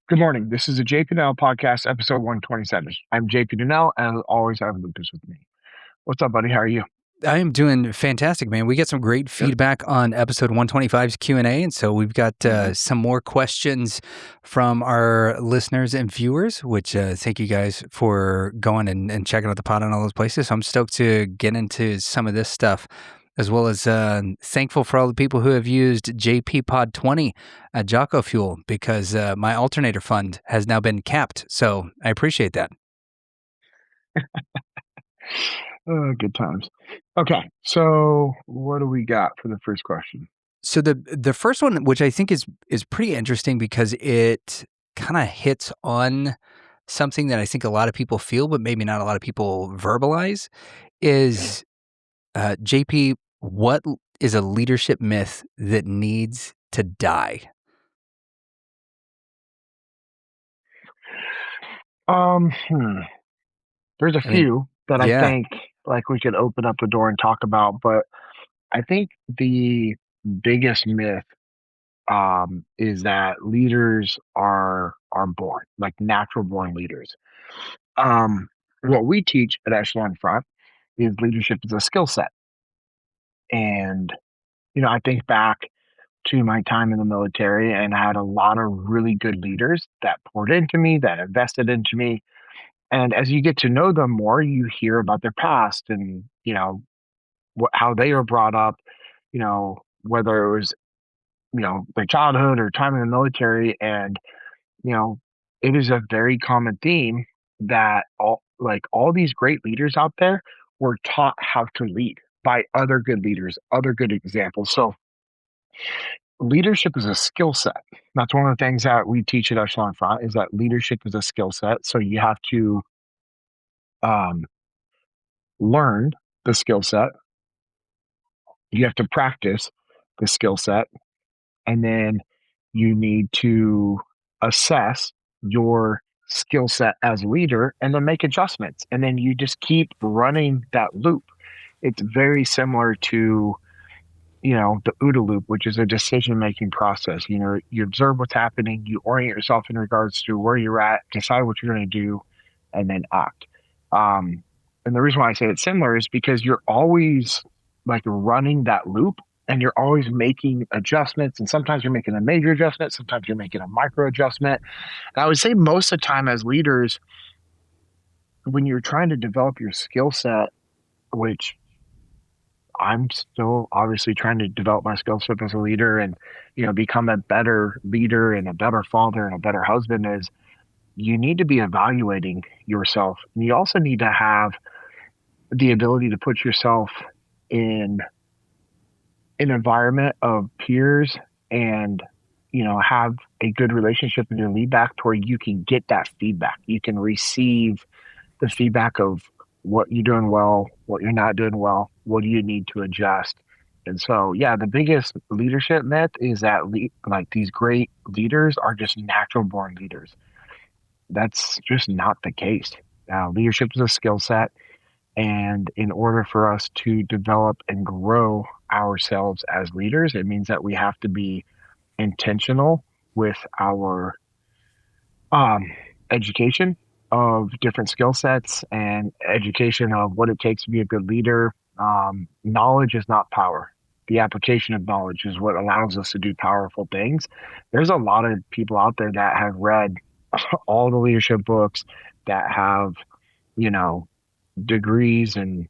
Good morning. This is a JP Dinnell podcast, episode 127. I'm JP Dinnell, and as always, I have Lucas with me. What's up, buddy? How are you? I am doing fantastic, man. We get some great Good. feedback on episode 125's Q&A, and so we've got some more questions from our listeners and viewers, which thank you guys for going and checking out the pod on all those places. So I'm stoked to get into some of this stuff, as well as thankful for all the people who have used JP Pod 20 at Jocko Fuel, because my alternator fund has now been capped, so I appreciate that. Good times. Okay, so what do we got for the first question? So the first one, which I think is pretty interesting because it kind of hits on something that I think a lot of people feel, but maybe not a lot of people verbalize, is JP, what is a leadership myth that needs to die? Um, There's a I think, few that I yeah. think like we could open up the door and talk about, but I think the biggest myth is that leaders are born, like natural born leaders. Um, what we teach at Echelon Front is leadership is a skill set. And, I think back to my time in the military and I had a lot of really good leaders that poured into me, that invested into me. And as you get to know them more, you hear about their past and, how they were brought up, whether it was, their childhood or time in the military. And, you know, it is a very common theme that all these great leaders out there were taught how to lead by other good leaders, other good examples. So leadership is a skill set. That's one of the things that we teach at Echelon Front is that leadership is a skill set. So you have to um, learn the skill set, you have to practice the skill set, and then you need to assess your skill set as a leader and then make adjustments. And then you just keep running that loop. It's very similar to the OODA loop, which is a decision making process. You observe what's happening, you orient yourself in regards to where you're at, decide what you're going to do, and then act. Um, and the reason why I say it's similar is because you're always like running that loop and you're always making adjustments. And sometimes you're making a major adjustment, sometimes you're making a micro adjustment. And I would say most of the time as leaders, when you're trying to develop your skill set, which I'm still obviously trying to develop my skill set as a leader and, become a better leader and a better father and a better husband is you need to be evaluating yourself. And you also need to have the ability to put yourself in an environment of peers and, have a good relationship with your lead back to where you can get that feedback. You can receive the feedback of what you're doing well, what you're not doing well, what do you need to adjust. And so, yeah, the biggest leadership myth is that like these great leaders are just natural born leaders. That's just not the case. Leadership is a skill set. And in order for us to develop and grow ourselves as leaders, it means that we have to be intentional with our um, education of different skill sets and education of what it takes to be a good leader. Knowledge is not power. The application of knowledge is what allows us to do powerful things. There's a lot of people out there that have read all the leadership books that have, you know, degrees in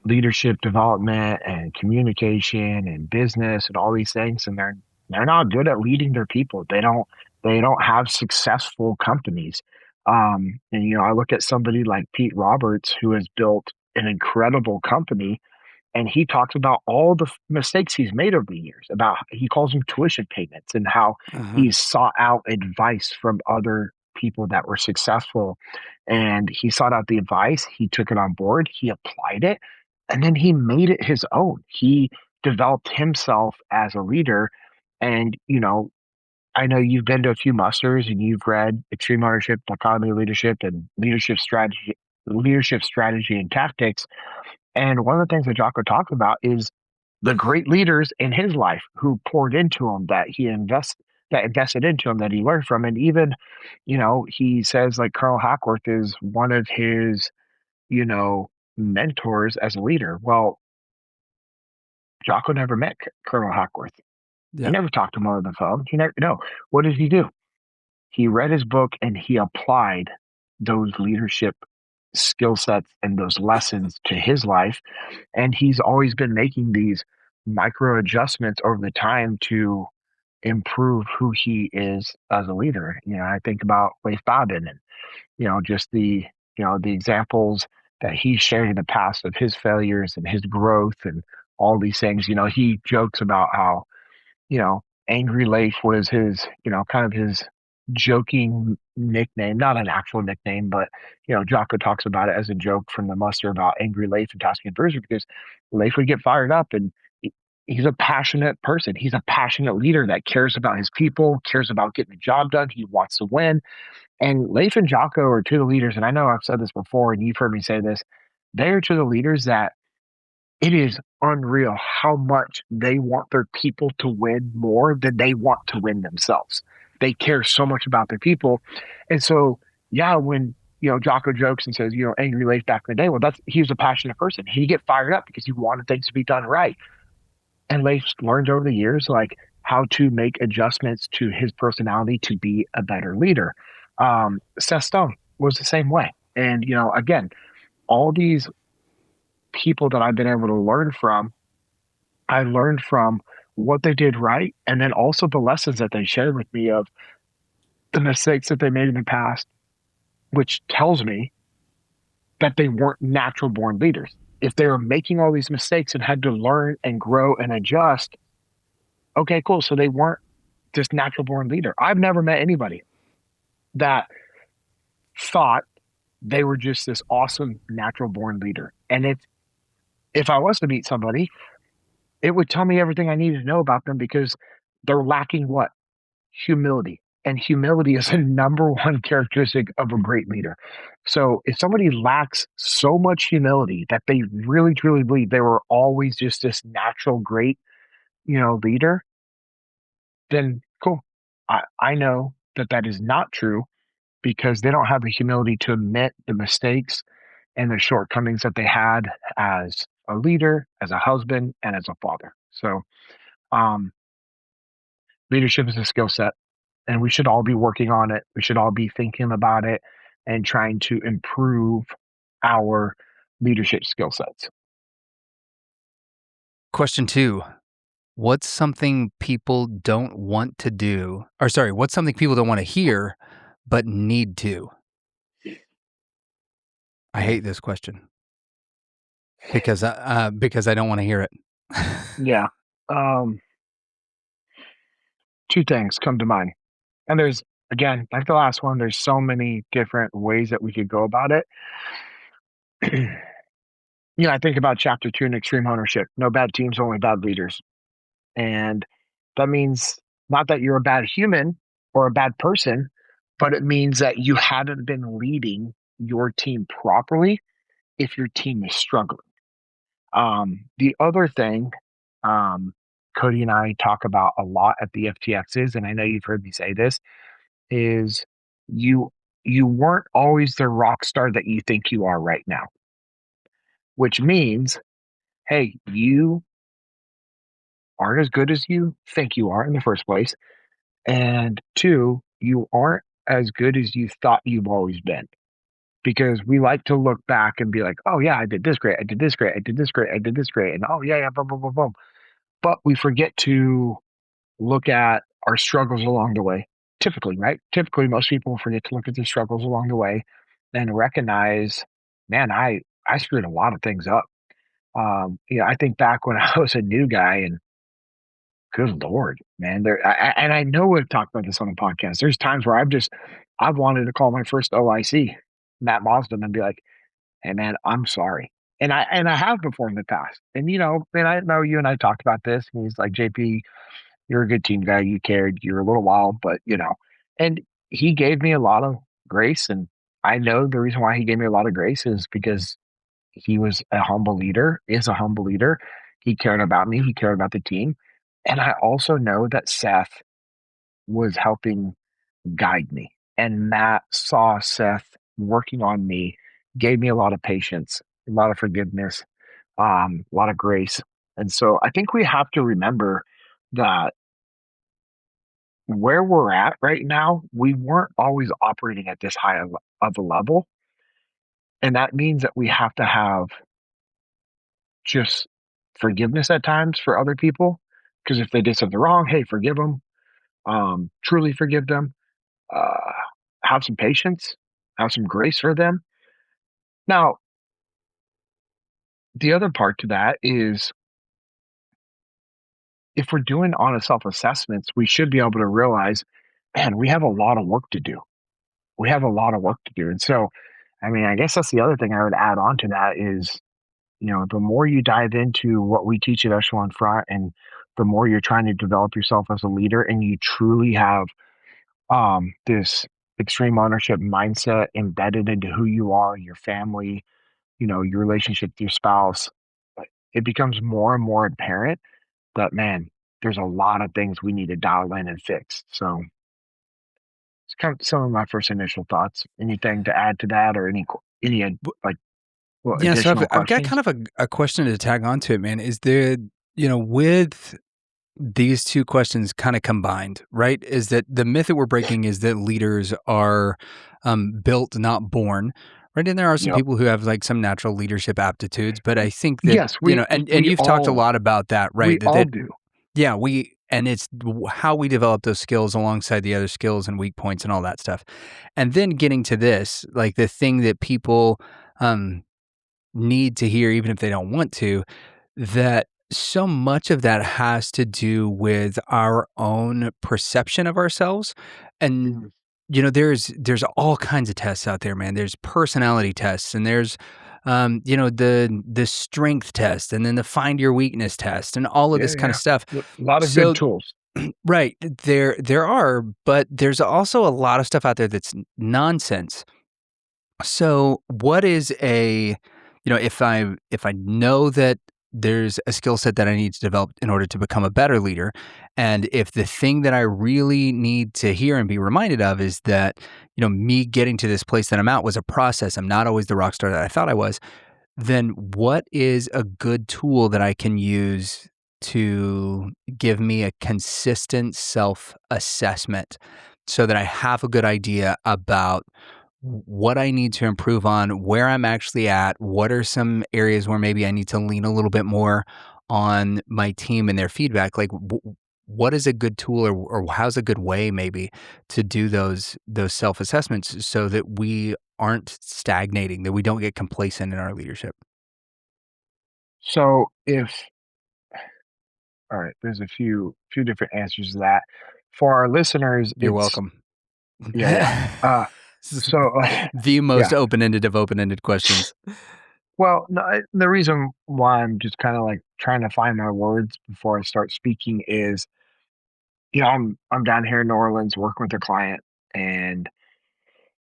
leadership development and communication and business and all these things, and they're not good at leading their people. They don't have successful companies. And I look at somebody like Pete Roberts who has built an incredible company, and he talks about all the mistakes he's made over the years. About he calls them tuition payments and how Uh-huh. he's sought out advice from other people that were successful, and he sought out the advice. He took it on board. He applied it, and then he made it his own. He developed himself as a leader, and I know you've been to a few musters and you've read Extreme Ownership, Dichotomy of Leadership, and Leadership Strategy and Tactics. And one of the things that Jocko talks about is the great leaders in his life who poured into him, that he that invested into him that he learned from. And even, he says like Colonel Hackworth is one of his, you know, mentors as a leader. Well, Jocko never met Colonel Hackworth. He Yeah. never talked to him on the phone. He never, no. What did he do? He read his book and he applied those leadership skill sets and those lessons to his life. And he's always been making these micro adjustments over the time to improve who he is as a leader. I think about Leif Babin and, just the examples that he shared in the past of his failures and his growth and all these things. He jokes about how, Angry Leif was his, kind of his joking nickname, not an actual nickname, but, Jocko talks about it as a joke from the muster about Angry Leif and Tusky and Bruiser because Leif would get fired up and he's a passionate person. He's a passionate leader that cares about his people, cares about getting the job done. He wants to win. And Leif and Jocko are two of the leaders, and I know I've said this before, and you've heard me say this. They are two of the leaders that it is unreal how much they want their people to win more than they want to win themselves. They care so much about their people. And so, yeah, when, Jocko jokes and says, Angry Leif back in the day, well, he was a passionate person. He'd get fired up because he wanted things to be done right. And Leif's learned over the years, like, how to make adjustments to his personality to be a better leader. Seth Stone was the same way. And, again, all these people that I've been able to learn from, I learned from what they did right, and then also the lessons that they shared with me of the mistakes that they made in the past, which tells me that they weren't natural born leaders. If they were making all these mistakes and had to learn and grow and adjust, okay, cool. So they weren't just natural born leader. I've never met anybody that thought they were just this awesome natural born leader. And if I was to meet somebody, it would tell me everything I needed to know about them because they're lacking what? Humility. And humility is the number one characteristic of a great leader. So if somebody lacks so much humility that they really truly believe they were always just this natural great, leader, then cool. I know that that is not true because they don't have the humility to admit the mistakes and the shortcomings that they had as a leader, as a husband, and as a father. So, um, leadership is a skill set, and we should all be working on it. We should all be thinking about it and trying to improve our leadership skill sets. Question 2. What's something people don't want to do? Or sorry, what's something people don't want to hear but need to? I hate this question because I don't want to hear it. Yeah. Um, Two things come to mind. And there's, again, like the last one, there's so many different ways that we could go about it. I think about chapter 2 in extreme ownership. No bad teams, only bad leaders. And that means not that you're a bad human or a bad person, but it means that you haven't been leading your team properly if your team is struggling. The other thing, Cody and I talk about a lot at the FTXs, and I know you've heard me say this, is you you weren't always the rock star that you think you are right now, which means, hey, you aren't as good as you think you are in the first place. And two, you aren't as good as you thought you've always been. Because we like to look back and be like, oh, yeah, I did this great. I did this great. I did this great. I did this great. And oh, yeah, yeah, boom, boom, boom, boom. But we forget to look at our struggles along the way. Typically, right? Typically, most people forget to look at their struggles along the way and recognize, man, I screwed a lot of things up. I think back when I was a new guy and good Lord, man. And I know we've talked about this on the podcast. There's times where I've wanted to call my first OIC, Matt Mosden, and be like, "Hey, man, I'm sorry." And I have before in the past. And and I know you and I talked about this. And he's like, "JP, you're a good team guy. You cared. You're a little wild, but And he gave me a lot of grace, and I know the reason why he gave me a lot of grace is because he was a humble leader. Is a humble leader. He cared about me. He cared about the team. And I also know that Seth was helping guide me. And Matt saw Seth working on me, gave me a lot of patience, a lot of forgiveness, a lot of grace. And so I think we have to remember that where we're at right now, we weren't always operating at this high of a level. And that means that we have to have just forgiveness at times for other people. Because if they did something wrong, hey, forgive them, truly forgive them, uh, have some patience, have some grace for them. Now, the other part to that is if we're doing honest self assessments, we should be able to realize, man, we have a lot of work to do. We have a lot of work to do. And so, I mean, I guess that's the other thing I would add on to that is, the more you dive into what we teach at Echelon Front and the more you're trying to develop yourself as a leader and you truly have this extreme ownership mindset embedded into who you are, your family, your relationship with your spouse, it becomes more and more apparent that, man, there's a lot of things we need to dial in and fix. So it's kind of some of my first initial thoughts. Anything to add to that, or any like Yeah, so additional I've got questions? kind of a question to tag on to it, man. Is there, with these two questions kind of combined, right? Is that the myth that we're breaking is that leaders are built, not born, right? And there are some Yep. people who have like some natural leadership aptitudes, but I think that, Yes, we and we you've talked a all lot about that, we right? all That do. yeah, and it's how we develop those skills alongside the other skills and weak points and all that stuff. And then getting to this, like the thing that people um, need to hear, even if they don't want to, that so much of that has to do with our own perception of ourselves. And Mhm. there's all kinds of tests out there, man. There's personality tests, and there's the strength test, and then the find your weakness test, and all of Yeah, this kind of yeah. stuff. A lot of good So tools. right, there are, but there's also a lot of stuff out there that's nonsense. So, what is if I know that there's a skill set that I need to develop in order to become a better leader, and if the thing that I really need to hear and be reminded of is that, me getting to this place that I'm at was a process. I'm not always the rock star that I thought I was. Then what is a good tool that I can use to give me a consistent self-assessment so that I have a good idea about what I need to improve on, where I'm actually at, what are some areas where maybe I need to lean a little bit more on my team and their feedback? Like, what is a good tool, or how's a good way maybe to do those self assessments so that we aren't stagnating, that we don't get complacent in our leadership? So if all right, there's a few different answers to that. For our listeners, You're it's welcome. yeah, yeah. This is So the most yeah. open-ended of open-ended questions. Well, no, the reason why I'm just kind of like trying to find my words before I start speaking is, I'm down here in New Orleans working with a client, and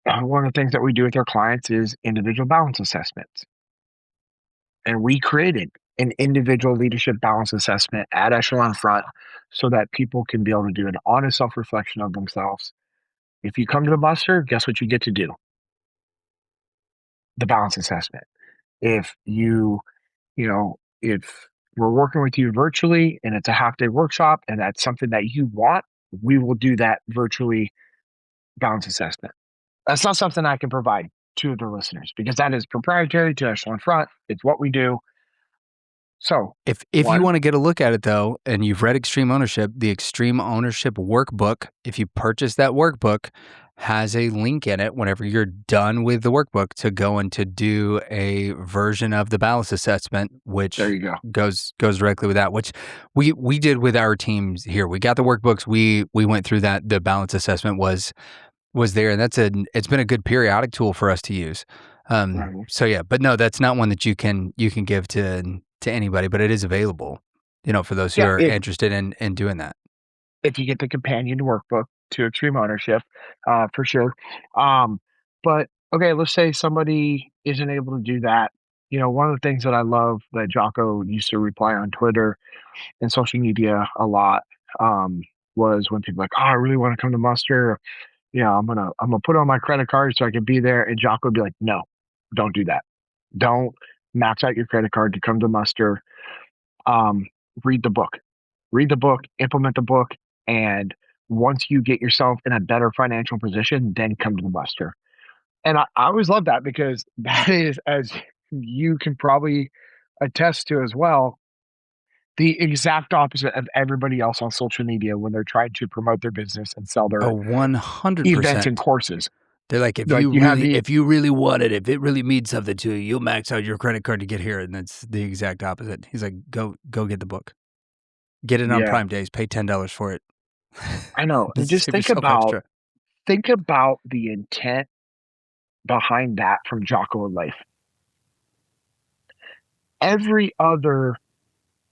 one of the things that we do with our clients is individual balance assessments. And we created an individual leadership balance assessment at Echelon Front so that people can be able to do an honest self reflection of themselves. If you come to the muster, guess what you get to do? The balance assessment. If if we're working with you virtually and it's a half day workshop and that's something that you want, we will do that virtually balance assessment. That's not something I can provide to the listeners because that is proprietary to Echelon Front. It's what we do. So, If you one, wanna get a look at it though, and you've read Extreme Ownership, the Extreme Ownership Workbook, if you purchase that workbook, has a link in it whenever you're done with the workbook to go and to do a version of the balance assessment, there which you go. goes directly with that, which we did with our teams here. We got the workbooks, we went through that, the balance assessment was there, and it's been a good periodic tool for us to use. Mhm. So yeah, but no, that's not one that you can give to anybody, but it is available, for those who Yeah, are if interested in doing that. you get the companion workbook to Extreme Ownership, for sure. Um, but okay, let's say somebody isn't able to do that. One of the things that I love that Jocko used to reply on Twitter and social media a lot. was when people like, oh, I really want to come to muster. Yeah, I'm gonna put on my credit card so I can be there. And Jocko would be like, no, don't do that. Don't max out your credit card to come to muster. Um, read the book. Read the book, implement the book, and once you get yourself in a better financial position, then come to the muster. And I always love that because that is, as you can probably attest to as well, the exact opposite of everybody else on social media when they're trying to promote their business and sell Oh, their events and 100%. courses. They're like, Like you have the if you really want it, if it really means something to you, you'll max out your credit card to get here. And that's the exact opposite. He's like, go get the book. Get it on yeah, Prime Days. Pay $10 for it. I know. And Just just save yourself extra. think about the intent behind that from Jocko and Life. Every other,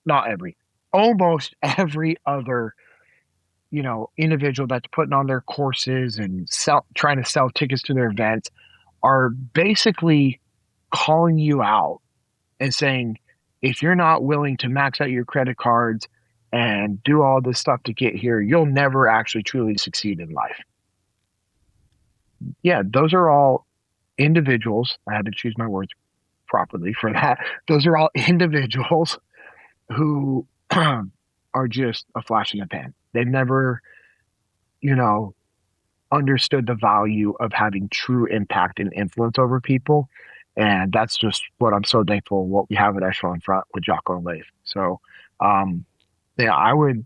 not every, almost every other, individual that's putting on their courses and trying to sell tickets to their events are basically calling you out and saying, if you're not willing to max out your credit cards and do all this stuff to get here, you'll never actually truly succeed in life. Yeah, those are all individuals. I had to choose my words properly for that. Those are all individuals who are just a flash in the pan. They've never, you know, understood the value of having true impact and influence over people. And that's just what I'm so thankful what we have at Echelon Front with Jocko and Leif. So, um, yeah, I would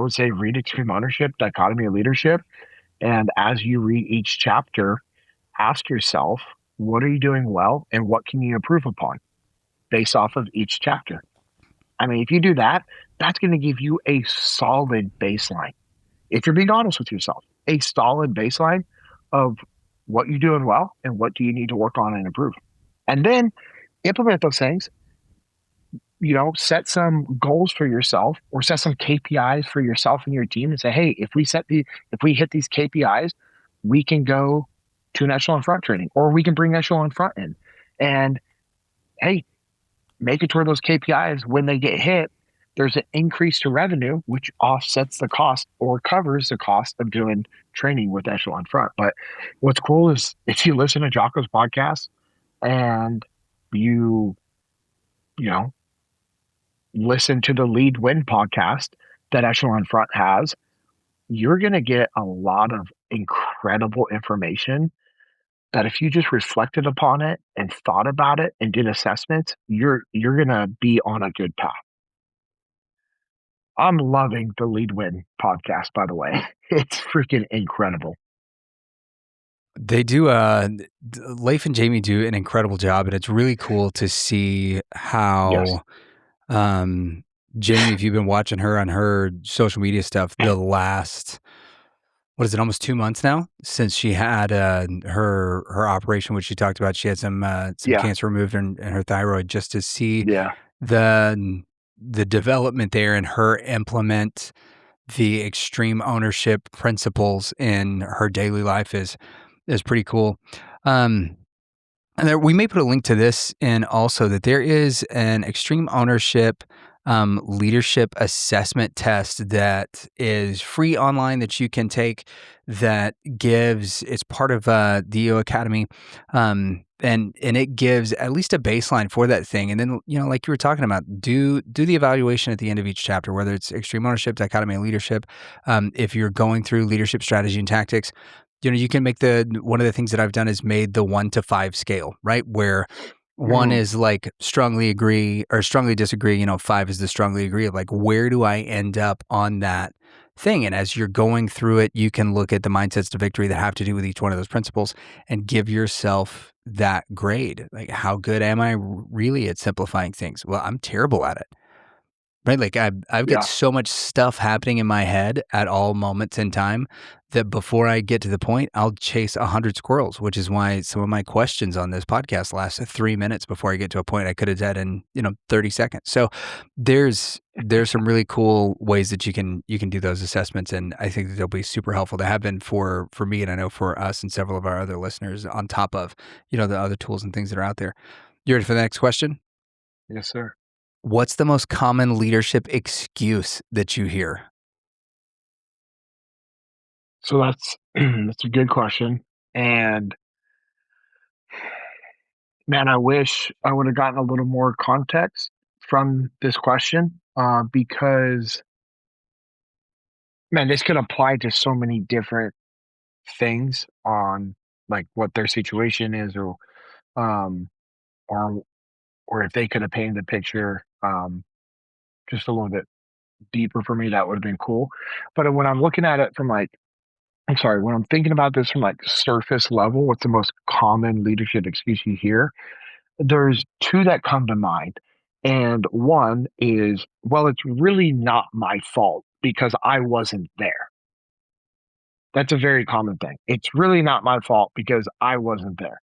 say read Extreme Ownership, Dichotomy of Leadership. And as you read each chapter, ask yourself, what are you doing well and what can you improve upon based off of each chapter? I mean, if you do that, that's going to give you a solid baseline. If you're being honest with yourself, a solid baseline of what you're doing well and what do you need to work on and improve. And then implement those things, set some goals for yourself or set some KPIs for yourself and your team and say, hey, if we hit these KPIs, we can go to an Echelon Front training or we can bring Echelon Front in. And hey, make it toward those KPIs when they get hit. There's an increase to revenue, which offsets the cost or covers the cost of doing training with Echelon Front. But what's cool is if you listen to Jocko's podcast and you, you know, listen to the Lead Win podcast that Echelon Front has, you're going to get a lot of incredible information that if you just reflected upon it and thought about it and did assessments, you're going to be on a good path. I'm loving the Lead Win podcast, by the way. It's freaking incredible. They do, Leif and Jamie do an incredible job, and it's really cool to see Yes. how, um, Jamie, if you've been watching her on her social media stuff, the last, what is it, almost 2 months now since she had, her operation, which she talked about. She had some Yeah. cancer removed in her thyroid, just to see Yeah. the the development there and her implement the extreme ownership principles in her daily life is pretty cool. Um, and there, we may put a link to this in also that there is an extreme ownership leadership assessment test that is free online that you can take that gives, it's part of the EO Academy. And it gives at least a baseline for that thing. And then, like you were talking about, do the evaluation at the end of each chapter, whether it's extreme ownership, dichotomy, and leadership. If you're going through leadership strategy and tactics, you can make one of the things that I've done is made the 1 to 5 scale, right? Where 1 Mhm. is like strongly agree or strongly disagree, 5 is the strongly agree of like, where do I end up on that thing? And as you're going through it, you can look at the mindsets to victory that have to do with each one of those principles and give yourself that grade. Like, how good am I really at simplifying things? Well, I'm terrible at it. Right, like, I've got Yeah. so much stuff happening in my head at all moments in time that before I get to the point, I'll chase 100 squirrels, which is why some of my questions on this podcast last 3 minutes before I get to a point I could have said in, 30 seconds. So there's some really cool ways that you can do those assessments, and I think that they'll be super helpful. They have been for me, and I know for us and several of our other listeners on top of, the other tools and things that are out there. You ready for the next question? Yes, sir. What's the most common leadership excuse that you hear? So that's that's a good question. And man, I wish I would have gotten a little more context from this question, because man, this could apply to so many different things on like what their situation is, um, or or if they could have painted the picture just a little bit deeper for me, that would have been cool. But when I'm looking at it from like, I'm sorry, when I'm thinking about this from like surface level, what's the most common leadership excuse you hear? There's two that come to mind. And one is, well, it's really not my fault because I wasn't there. That's a very common thing. It's really not my fault because I wasn't there.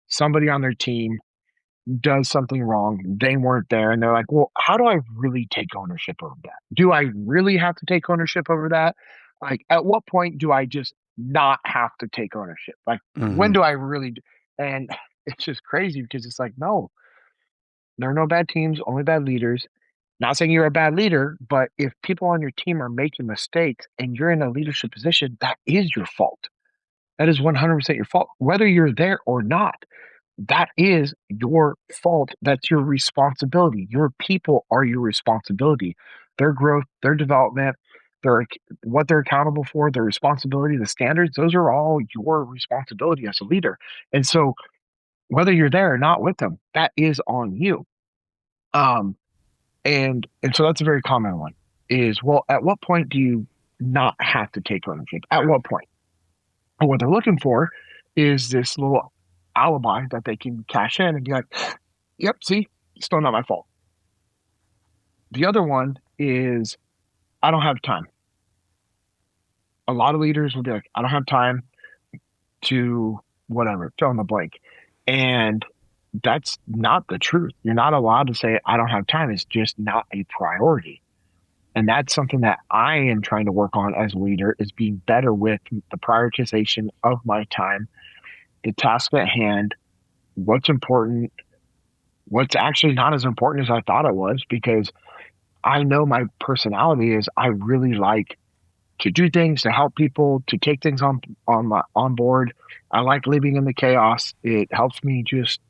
Somebody on their team does something wrong, they weren't there, and they're like, "Well, how do I really take ownership over that? Do I really have to take ownership over that? Like, at what point do I just not have to take ownership? Like, when Hmm. do I really d" And it's just crazy because it's like, no, there are no bad teams, only bad leaders. Not saying you're a bad leader, but if people on your team are making mistakes and you're in a leadership position, that is your fault. That is 100% your fault, whether you're there or not. That is your fault. That's your responsibility. Your people are your responsibility. Their growth, their development, their what they're accountable for, their responsibility, the standards, those are all your responsibility as a leader. And so whether you're there or not with them, that is on you. Um, and so that's a very common one is, well, at what point do you not have to take ownership? At what point? And what they're looking for is this little alibi that they can cash in and be like, yep, see, still not my fault. The other one is, I don't have time. A lot of leaders will be like, I don't have time to whatever, fill in the blank. And that's not the truth. You're not allowed to say, I don't have time. It's just not a priority. And that's something that I am trying to work on as a leader is being better with the prioritization of my time, the task at hand, what's important, what's actually not as important as I thought it was, because I know my personality is I really like to do things, to help people, to take things on board. I like living in the chaos. It helps me just,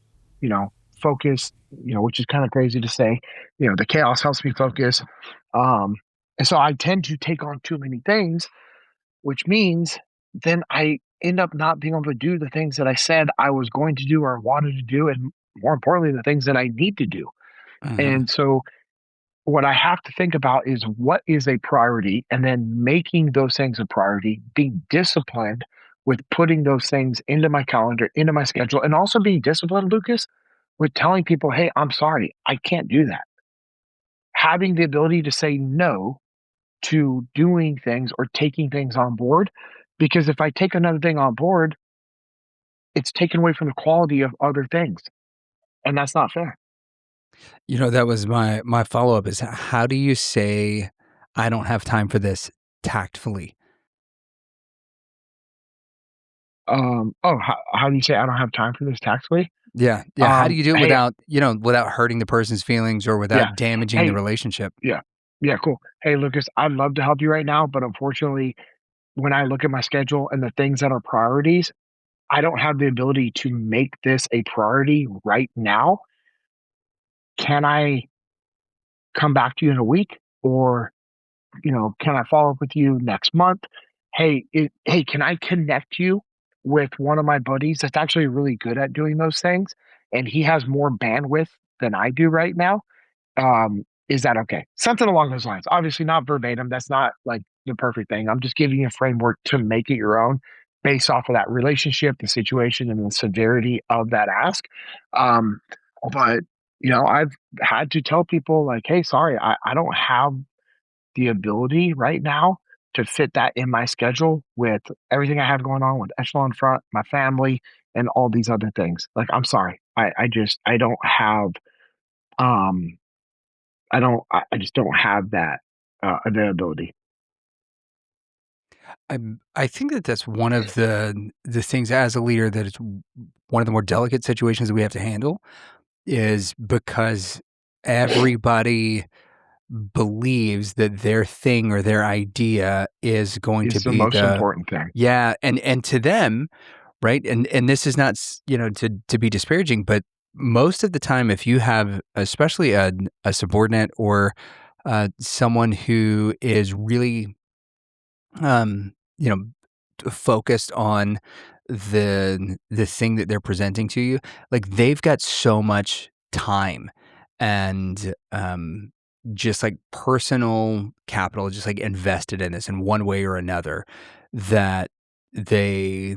you know, focus, which is kind of crazy to say. The chaos helps me focus. Um, and so I tend to take on too many things, which means then I end up not being able to do the things that I said I was going to do or wanted to do, and more importantly, the things that I need to do. Hmm. And so what I have to think about is what is a priority, and then making those things a priority, being disciplined with putting those things into my calendar, into my schedule, and also being disciplined, Lucas, with telling people, hey, I'm sorry, I can't do that. Having the ability to say no to doing things or taking things on board. Because if I take another thing on board, it's taken away from the quality of other things. And that's not fair. That was my follow-up is how do you say, "I don't have time for this," tactfully? How do you say I don't have time for this tactfully? Yeah, yeah, how do you do it Hey, without hurting the person's feelings or yeah. without damaging the Hey, relationship? yeah. Yeah, cool. Hey, Lucas, I'd love to help you right now, but unfortunately, when I look at my schedule and the things that are priorities, I don't have the ability to make this a priority right now. Can I come back to you in a week? Or can I follow up with you next month? Hey, can I connect you with one of my buddies that's actually really good at doing those things, and he has more bandwidth than I do right now? Is that okay? Something along those lines. Obviously, not verbatim. That's not like the perfect thing. I'm just giving you a framework to make it your own based off of that relationship, the situation, and the severity of that ask. Um, but I've had to tell people like, hey, sorry, I don't have the ability right now to fit that in my schedule with everything I have going on with Echelon Front, my family, and all these other things. Like, I'm sorry. I don't have um I just don't have that availability. I think that that's one of the things as a leader that it's one of the more delicate situations that we have to handle is because everybody believes that their thing or their idea is going to It's the be most the important thing. yeah, and to them, right? And this is not to be disparaging, but most of the time, if you have especially a subordinate or someone who is really you know focused on the thing that they're presenting to you, like they've got so much time and just like personal capital just like invested in this in one way or another that they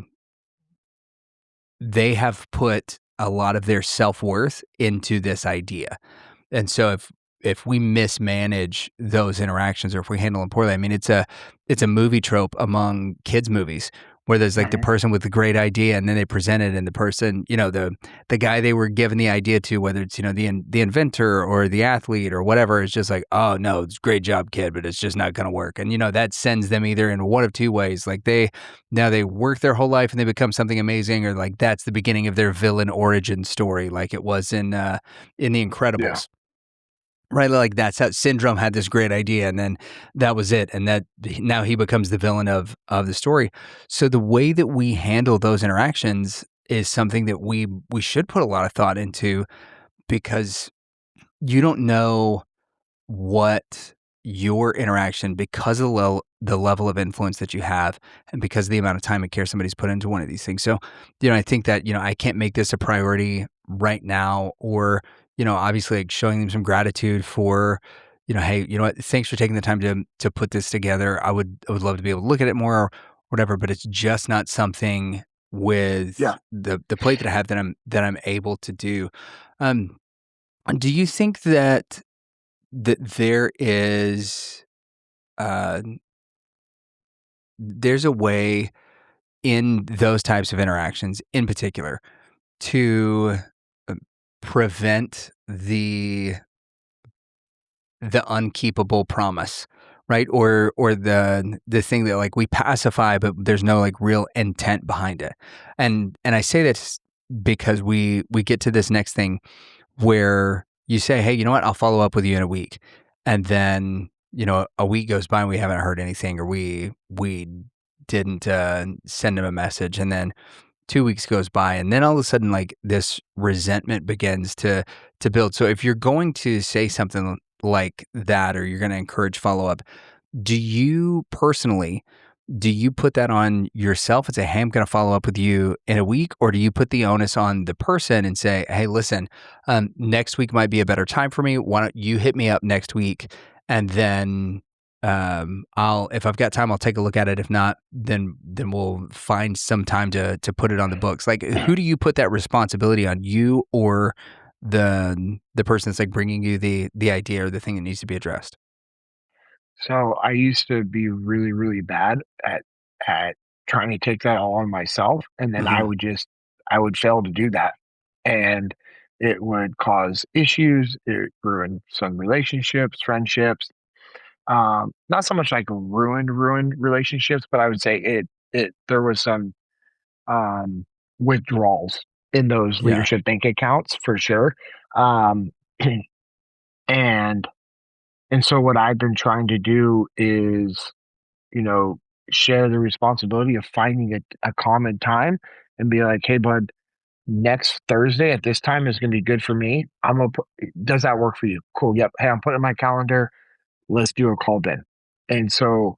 they have put a lot of their self-worth into this idea. And so if we mismanage those interactions or if we handle them poorly, I mean, it's a movie trope among kids movies where there's like the Mhm. person with the great idea and then they present it and the person, the guy they were given the idea to, whether it's, the inventor or the athlete or whatever, is just like, oh no, it's great job, kid, but it's just not going to work. And that sends them either in one of two ways. Like now they work their whole life and they become something amazing, or like that's the beginning of their villain origin story, like it was in The Yeah. Incredibles. Right, like that's how Syndrome had this great idea, and then that was it, and that now he becomes the villain of the story. So the way that we handle those interactions is something that we should put a lot of thought into, because you don't know what your interaction, because of the level of influence that you have and because of the amount of time and care somebody's put into one of these things. So, I think that, I can't make this a priority right now, or, obviously like showing them some gratitude for, hey, you know what, thanks for taking the time to put this together. I would love to be able to look at it more or whatever, but it's just not something Yeah. with the plate that I have that I'm able to do. Um, do you think that uh, there's a way in those types of interactions in particular to uh, prevent the unkeepable promise, right? Or the thing that like we pacify, but there's no like real intent behind it. And I say this because we get to this next thing where you say, hey, you know what? I'll follow up with you in a week. And then, a week goes by and we haven't heard anything, or we didn't send him a message. And then 2 weeks goes by, and then all of a sudden, like this resentment begins to build. So if you're going to say something like that, or you're going to encourage follow up, do you personally do you put that on yourself and say, "Hey, I'm gonna follow up with you in a week," or do you put the onus on the person and say, "Hey, listen, next week might be a better time for me. Why don't you hit me up next week, and then I'll if I've got time, I'll take a look at it. If not, then we'll find some time to put it on the books." Like, who do you put that responsibility on, you or the person that's like bringing you the idea or the thing that needs to be addressed? So I used to be really, really bad at trying to take that all on myself, and then Hmm. I would fail to do that, and it would cause issues. It ruined some relationships, friendships. Not so much like ruined relationships, but I would say it there was some um, withdrawals in those Yeah. leadership bank accounts for sure. Um, and and so what I've been trying to do is, you know, share the responsibility of finding a common time and be like, hey, bud, next Thursday at this time is going to be good for me. Does that work for you? Cool. Yep. Hey, I'm putting it in my calendar. Let's do a call then. And so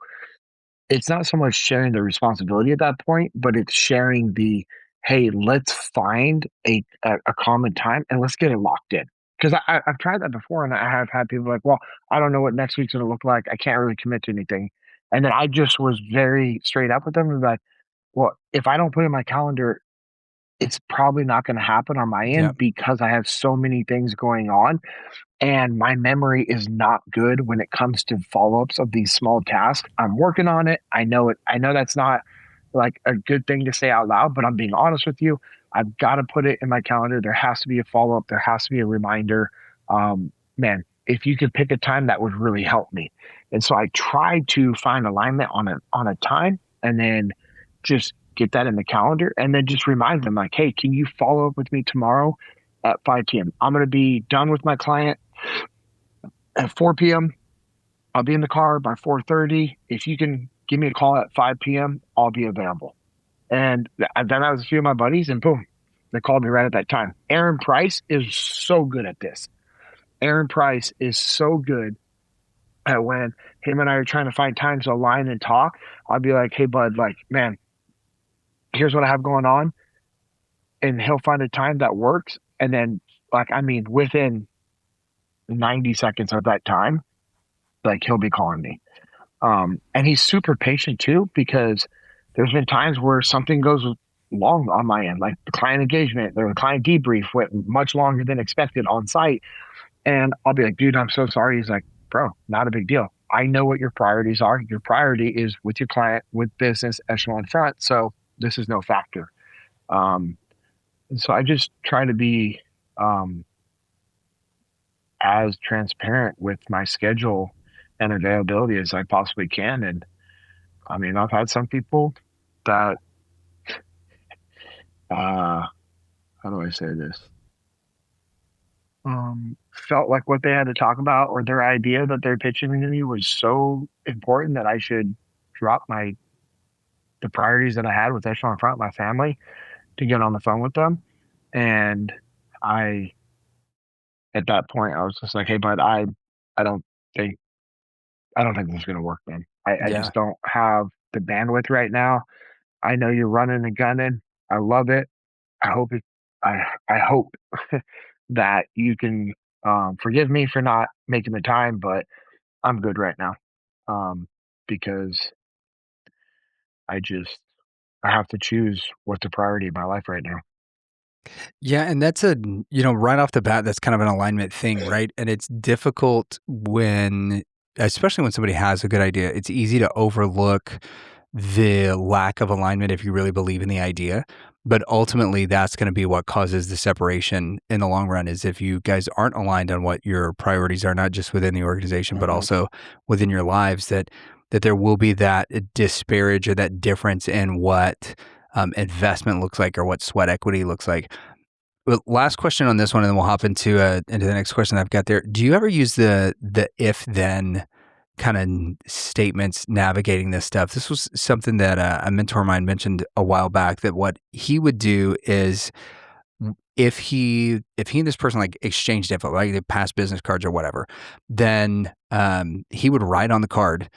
it's not so much sharing the responsibility at that point, but it's sharing the, "Hey, let's find a common time and let's get it locked in." 'Cause I've tried that before and I have had people like, "Well, I don't know what next week's gonna look like. I can't really commit to anything." And then I just was very straight up with them and like, "Well, if I don't put it in my calendar, it's probably not gonna happen on my Yeah. end because I have so many things going on and my memory is not good when it comes to follow-ups of these small tasks. I'm working on it. I know it. I know that's not like a good thing to say out loud, but I'm being honest with you. I've got to put it in my calendar. There has to be a follow-up. There has to be a reminder. Man, if you could pick a time, that would really help me. And so I try to find alignment on a time and then just get that in the calendar and then just remind them like, hey, can you follow up with me tomorrow at 5 p.m.? I'm going to be done with my client at 4 p.m. I'll be in the car by 4:30. If you can give me a call at 5 p.m., I'll be available. And then I was a few of my buddies, and boom, they called me right at that time. Aaron Price is so good at this. Aaron Price is so good at when him and I are trying to find time to align and talk. I'll be like, hey, bud, like, man, here's what I have going on. And he'll find a time that works. And then, like, I mean, within 90 seconds of that time, like, he'll be calling me. And he's super patient too, because there's been times where something goes long on my end, like the client engagement or the client debrief went much longer than expected on site. And I'll be like, dude, I'm so sorry. He's like, bro, not a big deal. I know what your priorities are. Your priority is with your client, with business, Echelon Front. So this is no factor. Um, and so I just try to be um, as transparent with my schedule and availability as I possibly can. And I mean, I've had some people that, how do I say this? Felt like what they had to talk about or their idea that they're pitching to me was so important that I should drop the priorities that I had with Echelon Front, my family, to get on the phone with them. And I, at that point, I was just like, hey, bud, I don't think, I don't think this is going to work, man. I Yeah. just don't have the bandwidth right now. I know you're running and gunning. I love it. I hope it, I hope that you can forgive me for not making the time, but I'm good right now. Because I just I have to choose what's the priority in my life right now. Yeah, and that's right off the bat, that's kind of an alignment thing, right? And it's difficult when, especially when somebody has a good idea, it's easy to overlook the lack of alignment if you really believe in the idea. But ultimately, that's going to be what causes the separation in the long run is if you guys aren't aligned on what your priorities are, not just within the organization, but Mhm. also within your lives, that there will be that disparage or that difference in what investment looks like or what sweat equity looks like. Well, last question on this one, and then we'll hop into the next question I've got there. Do you ever use the if then kind of statements navigating this stuff? This was something that a mentor of mine mentioned a while back. That what he would do is if he and this person like exchanged info, like they passed business cards or whatever, then he would write on the card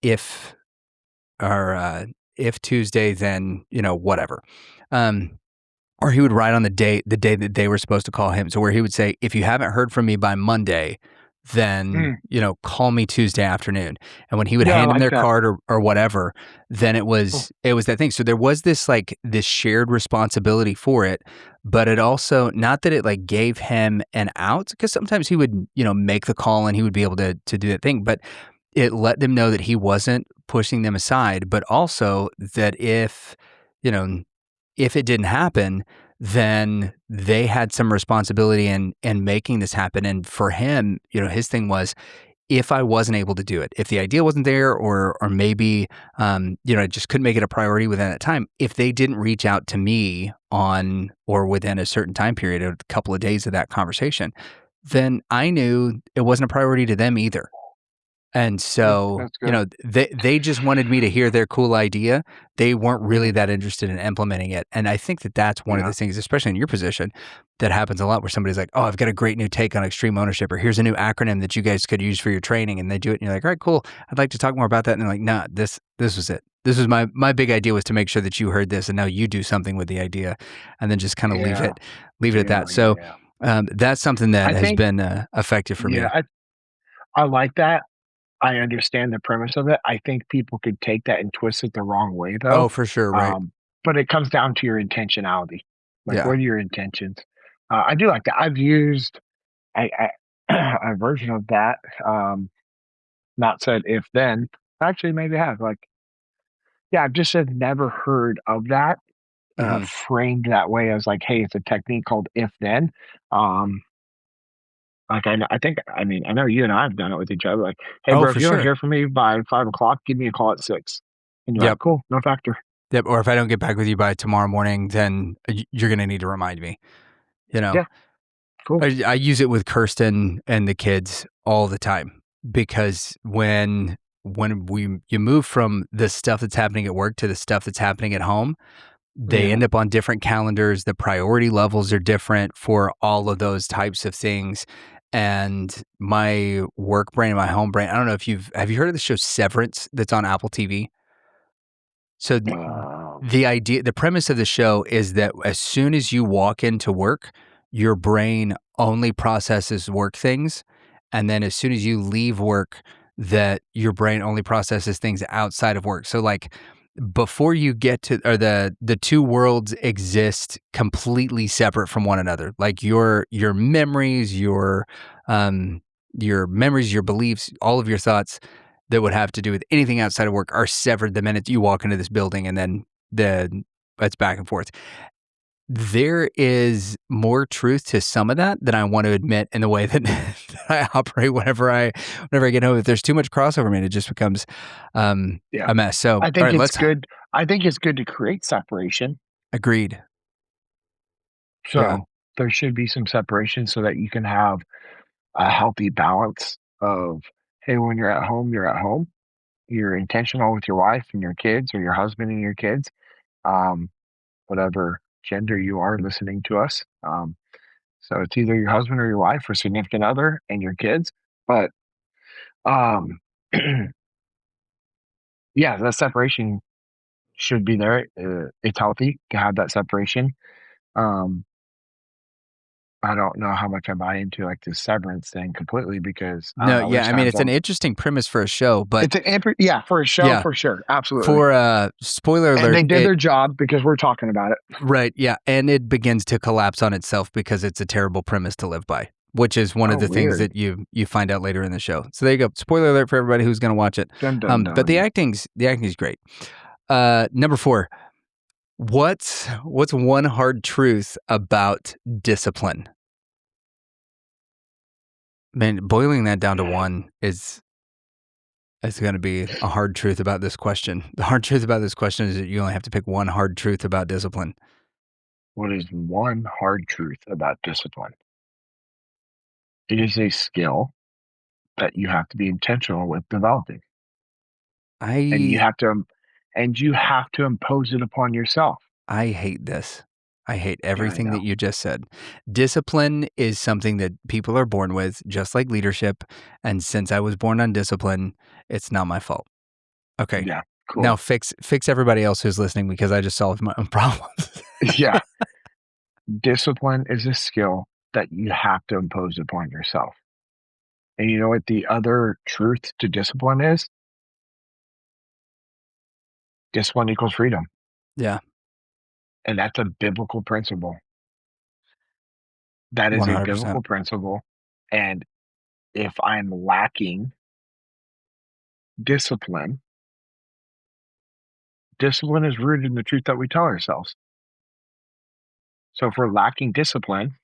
if or if Tuesday, then whatever. Um, or he would write on the day that they were supposed to call him. So where he would say, if you haven't heard from me by Monday, then, Mm. call me Tuesday afternoon. And when he would Yeah, I hand them like their that. card or whatever, then it Cool. was it was that thing. So there was this shared responsibility for it, but it also not that it like gave him an out, because sometimes he would, make the call and he would be able to do that thing, but it let them know that he wasn't pushing them aside, but also that you know, if it didn't happen, then they had some responsibility in making this happen. And for him, his thing was, if I wasn't able to do it, if the idea wasn't there, or maybe I just couldn't make it a priority within that time, if they didn't reach out to me on or within a certain time period, a couple of days of that conversation, then I knew it wasn't a priority to them either. And so, That's good. they just wanted me to hear their cool idea. They weren't really Mm. that interested in implementing it. And I think that that's one of the Yeah. things, especially in your position, that happens a lot where somebody's like, "Oh, I've got a great new take on extreme ownership," or "Here's a new acronym that you guys could use for your training." And they do it, and you're like, "All right, cool. I'd like to talk more about that." And they're like, "Nah, this was it. This was my big idea was to make sure that you heard this, and now you do something with the idea," and then just kind of leave Yeah. it at Yeah. that. So Yeah. that's something that I has think, been effective for yeah, me. I like that. I understand the premise of it. I think people could take that and twist it the wrong way though. Oh, for sure, right? Um, but it comes down to your intentionality. Like, Yeah. what are your intentions? I do like that. I've used a version of that. Not said if then. Actually, maybe I have. Like, yeah, I've just said never heard of that. Mhm. Framed that way as like, hey, it's a technique called if then. Um, like I think I mean I know you and I have done it with each other. Like, hey, Oh, bro, if for you don't sure. hear from me by 5 o'clock, give me a call at 6. And you're like, Yep. cool, no factor. Yep. Or if I don't get back with you by tomorrow morning, then you're gonna need to remind me. You know, Yeah, cool. I use it with Kirsten and the kids all the time. because you move from the stuff that's happening at work to the stuff that's happening at home, they Yeah. end up on different calendars. The priority levels are different for all of those types of things. And my work brain and my home brain, I don't know if have you heard of the show Severance that's on Apple TV? So Um, the premise of the show is that as soon as you walk into work, your brain only processes work things, and then as soon as you leave work, that your brain only processes things outside of work. So like before you get to or the two worlds exist completely separate from one another. Like your memories, your beliefs, all of your thoughts that would have to do with anything outside of work are severed the minute you walk into this building, and then it's back and forth. There is more truth to some of that than I want to admit in the way that, that I operate whenever I get home. If there's too much crossover, man, it just becomes yeah. a mess. So, I all think right, it's let's good. I think it's good to create separation. agreed. Yeah. So there should be some separation so that you can have a healthy balance of, hey, when you're at home, you're at home. You're intentional with your wife and your kids or your husband and your kids, um, whatever gender you are listening to us. So it's either your husband or your wife or significant other and your kids. But um, yeah, that separation should be there. It's healthy to have that separation. Um, I don't know how much I buy into like the severance thing completely because I don't No, know. yeah. There's I mean, times it's an I'm interesting premise for a show, but yeah, for a show yeah, for sure, absolutely. for spoiler And alert, they did it their job because we're talking about it. right, yeah, and it begins to collapse on itself because it's a terrible premise to live by, which is one of Oh, the things weird. that you find out later in the show. So there you go. Spoiler alert for everybody who's going to watch it. Dun dun But dun. the acting's great. Number 4. What's one hard truth about discipline? Man, boiling that down to one is going to be a hard truth about this question. The hard truth about this question is that you only have to pick one hard truth about discipline. What is one hard truth about discipline? It is a skill that you have to be intentional with developing, and I you have to impose it upon yourself. I hate this. I hate Yeah, I everything that know. you just said. Discipline is something that people are born with, just like leadership. And since I was born on discipline, it's not my fault. Okay. Yeah, Now cool. fix everybody else who's listening because I just solved my own problems. Yeah, discipline is a skill that you have to impose upon yourself. And you know what the other truth to discipline is? Discipline equals freedom. Yeah, And that's a biblical principle. That is a 100%. biblical principle. And if I'm lacking discipline, discipline is rooted in the truth that we tell ourselves. So if we're lacking discipline,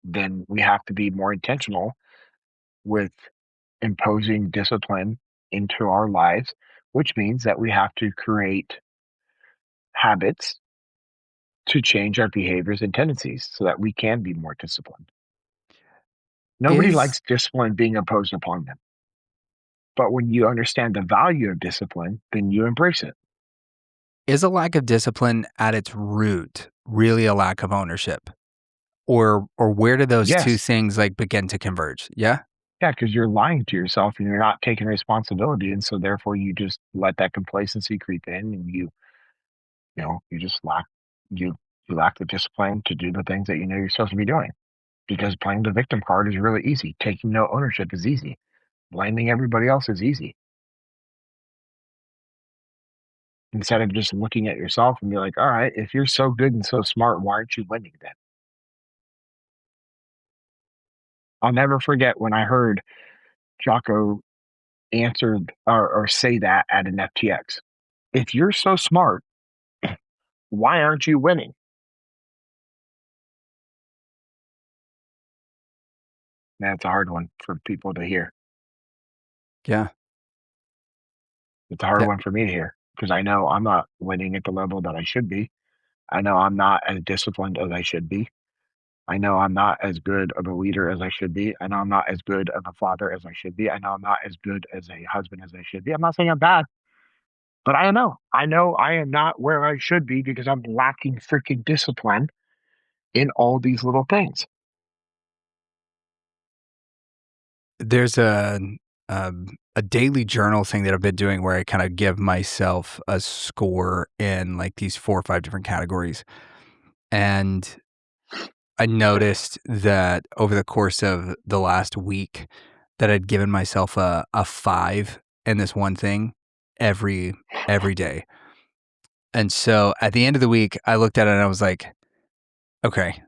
then we have to be more intentional with imposing discipline into our lives, which means that we have to create habits to change our behaviors and tendencies so that we can be more disciplined. Nobody Is likes discipline being imposed upon them. But when you understand the value of discipline, then you embrace it. is a lack of discipline at its root really a lack of ownership? Or where do those two Yes. things like begin to converge? Yeah? Yeah, because you're lying to yourself and you're not taking responsibility. And so therefore you just let that complacency creep in and you just you lack the discipline to do the things that you know you're supposed to be doing. Because playing the victim card is really easy. Taking no ownership is easy. Blaming everybody else is easy. Instead of just looking at yourself and be like, all right, if you're so good and so smart, why aren't you winning then? I'll never forget when I heard Jocko answered or say that at an FTX. If you're so smart, why aren't you winning? That's a hard one for people to hear. Yeah. It's a hard Yeah. one for me to hear because I know I'm not winning at the level that I should be. I know I'm not as disciplined as I should be. I know I'm not as good of a leader as I should be. I know I'm not as good of a father as I should be. I know I'm not as good as a husband as I should be. I'm not saying I'm bad, but I know I am not where I should be because I'm lacking freaking discipline in all these little things. There's a daily journal thing that I've been doing where I kind of give myself a score in like these 4 or 5 different categories. And I noticed that over the course of the last week that I'd given myself a 5 in this one thing every every day. And so at the end of the week, I looked at it and I was like, okay,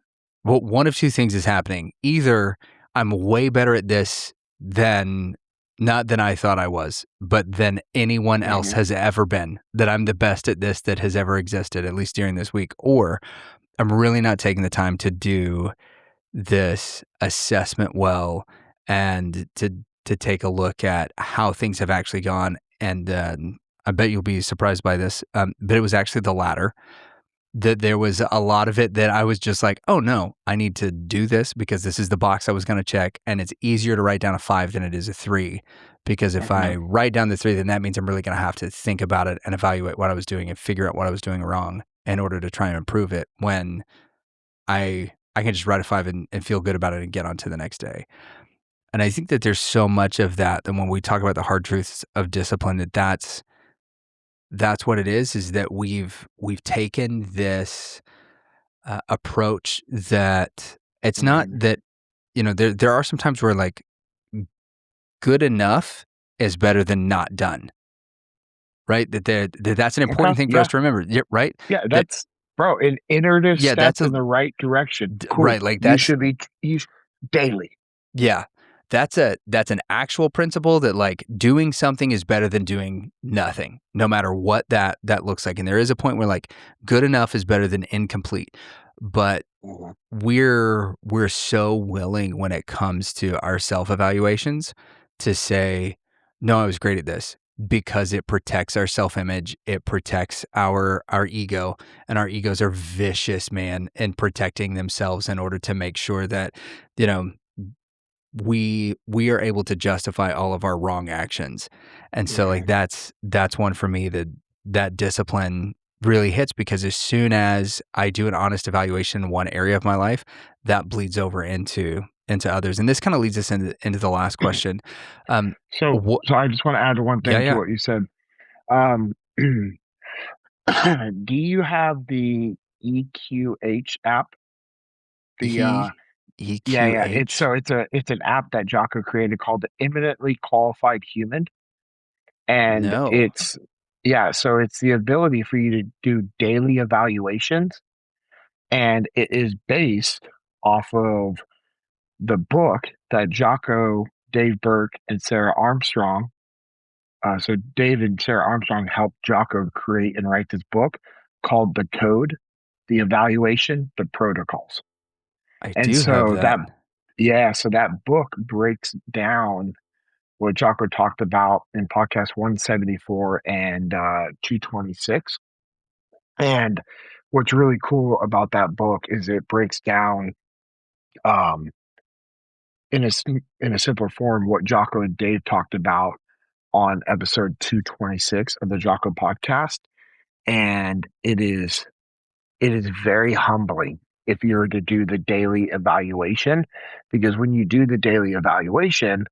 well, one of two things is happening. Either I'm way better at this than not than I thought I was, but than anyone else Hmm. has ever been, that I'm the best at this that has ever existed, at least during this week, or I'm really not taking the time to do this assessment well and to take a look at how things have actually gone. And I bet you'll be surprised by this, but it was actually the latter. That there was a lot of it that I was just like, "Oh, no, I need to do this because this is the box I was gonna check," and it's easier to write down a 5 than it is a 3, because if I Hmm. write down the 3, then that means I'm really gonna have to think about it and evaluate what I was doing and figure out what I was doing wrong in order to try and improve it, when I can just write a 5 and feel good about it and get on to the next day. And I think that there's so much of that, that when we talk about the hard truths of discipline, that's what it is that we've taken this approach that it's not Hmm. that, there are some times where like good enough is better than not done, right? That's an Okay. important thing for us Yeah. to remember. Yeah, right. Yeah. That That's, bro, an iterative yeah, step that's a in the right direction. Cool. right. Like You that's should be you sh- daily. yeah. That's an actual principle, that like doing something is better than doing nothing, no matter what that looks like. And there is a point where like good enough is better than incomplete. But Mhm. we're so willing when it comes to our self-evaluations to say, "No, I was great at this," because it protects our self-image, it protects our ego, and our egos are vicious, man, in protecting themselves in order to make sure that, you know, we are able to justify all of our wrong actions. And so like Mhm. that's one for me, that discipline really hits, because as soon as I do an honest evaluation in one area of my life, that bleeds over into others. And this kind of leads us into the last question. Um So, what so I just want to add one yeah, thing to yeah. what you said. Um, do you have the EQH app? The E Yeah, yeah. It's EQH? so it's an app that Jocko created called the Eminently Qualified Human, and No. so it's the ability for you to do daily evaluations, and it is based off of the book that Jocko, Dave Burke, and Sarah Armstrong. So Dave and Sarah Armstrong helped Jocko create and write this book called The Code, the Evaluation, the Protocols. I And do have so that. so that book breaks down what Jocko talked about in podcast 174 and 226. And what's really cool about that book is it breaks down um, in a simpler form what Jocko and Dave talked about on episode 226 of the Jocko podcast. And it is very humbling if you were to do the daily evaluation, because when you do the daily evaluation,